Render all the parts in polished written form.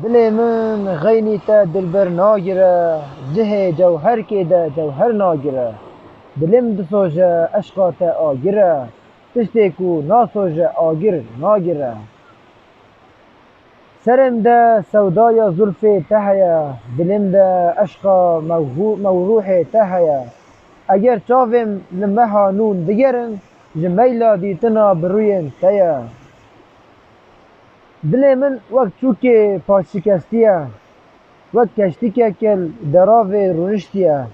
دل من غینی تا دلبر ناگیره، جه جوهر که ده جوهر ناگیره. دلم دسوژه عشقا تا آگیره، تشتی کو ناسوژه آگیر ناگیره. سرم ده سودای زلف تهیه، دلم ده عشقا موروح تهیه. اگر چاوم لمها نون دگرن، جمیلا دیتنا بروین تیه. دل من وقت چوک پاش شکستیه، وقت کشتی که کل دراو رونشتیه.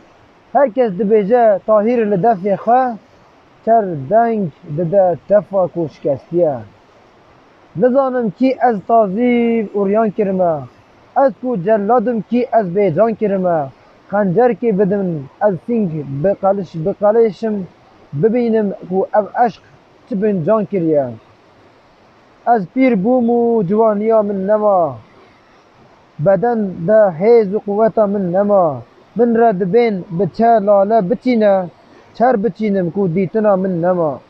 هر کس دبیجه طاهر لدفع خواه، چر دنگ دده تفا کو شکستیه. نزانم کی از تازیب اوریان کرمه، از کو جلادم کی از بیجان کرمه. خنجر که بدم از سینگ بقلشم، ببینم کو او عشق چه بنجان کریه. از پیر بوم و جوانیا من نما، بدن ده حیز و قوتا من نما. من را دبین به چه لاله بچینه، چر بچینم کو دیتنا من نما.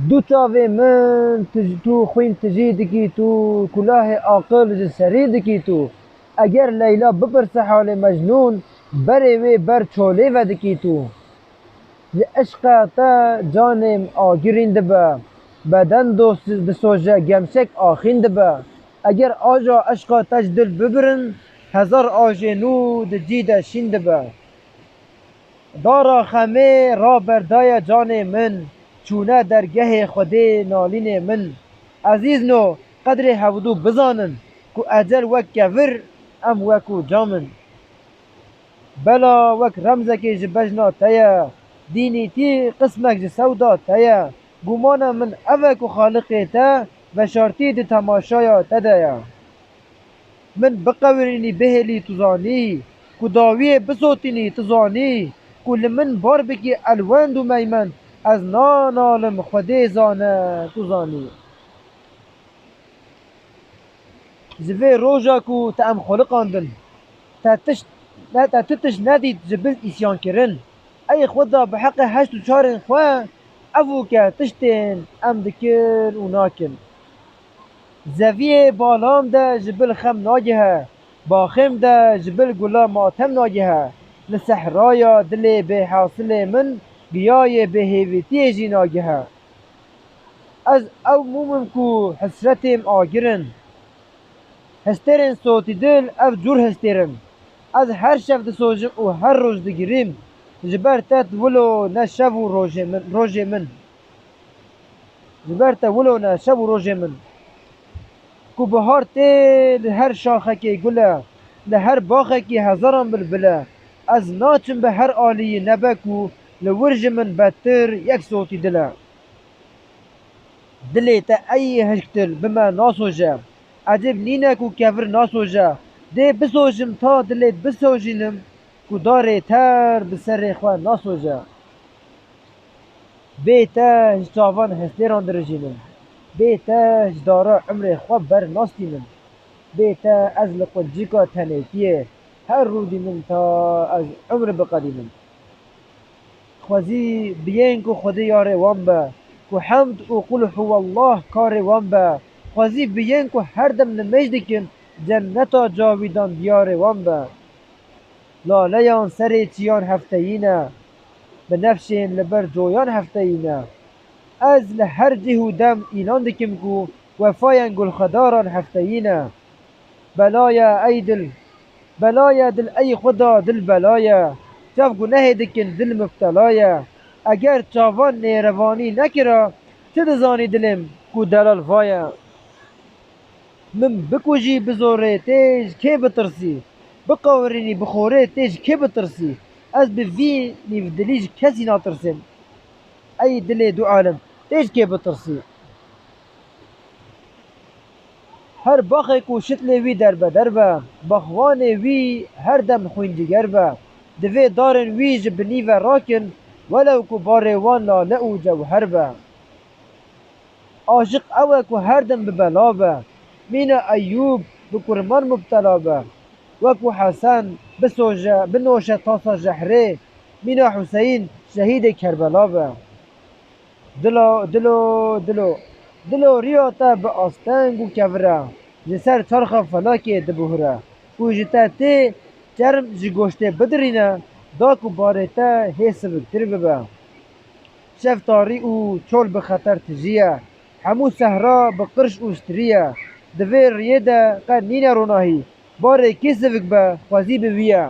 دو چاوه من تو خوین تجی دکی تو، کلاه عاقل جسری دکی تو. اگر لیلا بپرس حال مجنون، بره وی بر چوله و دکی تو. عشق تا جانم آگرین دبه، بدن دوست دسوژه گمشک آخین دبه. اگر آجا عشقا تج دل ببرن، هزار آجه نو دجیده شین دبه. دارا خمه را بردای جان من، چونه درگه خودی نالین من. عزیز نو قدر هودو بزانن، کو اجل وک کور ام وکو جامن. بلا وک رمزه که جبجنا تیه، دینی تی قسمک جسودا تیه. گمانا من اوکو خالقی تا، و شارتی دی تماشایا تدیا. من بقورینی بهلی تزانی، کو داوی بسوتینی تزانی. کل من بار بکی الوند و میمن، از نالم خودی زانه تزانی. زوی روژا کو تا ام خلقاندن، تا تتش ندید جبل اسیان کرن. ای خدا بحق هشت و چارن خواه، افو که تشتین ام دکر و ناکن. زوی بالام ده جبل خم ناگه، باخم ده جبل گلا ماتم ناگه. لسحرایا دل به حاصل من، بیای به هیویتی جی ناگه. از او مومم کو حسرتم آگرن، هسترن صوتی دل او جور هسترن. از هر شب دسوجم و هر روز دگیریم، جبر تت ولو نشب و روژ من. جبر تت ولو نشب و روژ من. کو بهار تی لهر شاخه که گله، لهر باخه که هزاران بلبله. از ناچم به هر آلی نبکو، لورج من بدتر یک صوتی دله. دلی تا ای هشکتل بما ناسوجه، عجب نینه کو کفر ناسوجه. ده بسوجم تا دلیت بسوجینم، کو داره تر بسر خواه ناسوجه. بیتا هشتاوان هستیران درجینم، بیتا هشدارا عمر خواه بر ناستینم. بیتا از لقجیکا تنیتیه، هر رودی من تا از عمر بقدیمم. خوزی بیین کو خودی یاره وان با، کو حمد و قل هو الله کار وان با. خوزی بیین کو هر دم نمیج دکن، جنتا جاویدان دیار وان با. لالیان سر چیان هفتهینه، به نفشین لبر جویان هفتهینه. از لهر جه و دم ایلان دکم کو، وفاین گل خداران هفتهینه. بلایا ای دل، بلایا دل ای خدا دل بلایا، چاو گناه دکن دل مبتلایا. اگر چاوان نیروانی نکرا، چه دزانی دلم کو دلال وایا. من بکوژی بزوره تیج که بترسی، بقورینی بخوره تیج که بترسی. از به وی نیودلیج کسی ناترسیم، ای دل دو عالم تیج که بترسی. هر باخی کو شتل وی دربه دربه، بخوان وی هر دم خوینجگر به. دوی دارن وی جبنی و راکن، ولو کو باروان لاله و جوهر به. عاشق اوه کو هر دم ببلا به، مینا ایوب بکرمان مبتلا به. وکو حسن بنوشه تاسا جهره، مینا حسین شهید کربلا به. دلو دلو دلو دلو ریا تا به آستنگ و کوره، جسر چرخ فلاکی دبهره و جتا تی چرم جی گوشته بدرینه داکو بارتا حس بکتر ببه شفتاری و چول به خطر تجیه همو صحرا به قرش اوستریه دوی ریه ده قد نینه روناهی باره کس بکبه خوازی بویه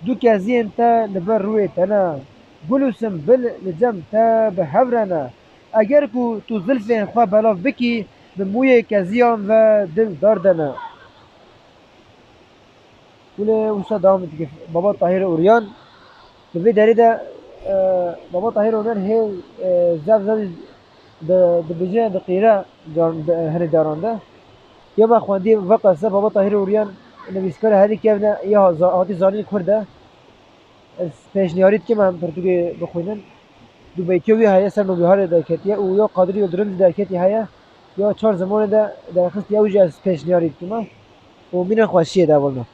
دو کزین تا لبر روی تنه گل و سنبل لجم تا به هورنه اگر کو تو زلفین خواه بلاف بکی به موی کزیان و دل داردنه گل اوستا دام دیگه بابا طاهر اوریان دوی داری ده بابا طاهر اوریان هی زب زب ده بجه ده قیره هنی دارانده یا ما خواندی وقت بابا طاهر اوریان نویسکار هری که یا هاتی زانی کرده پیشنهادی که من پرتوگی بخونن دو بیتیوی هیا سر نوبیار درکتیه او یا قادری و درند درکتی هیا یا چهار زمان ده درخست یا وجه از پیشنهادی که من و مینه خواشیه ده والله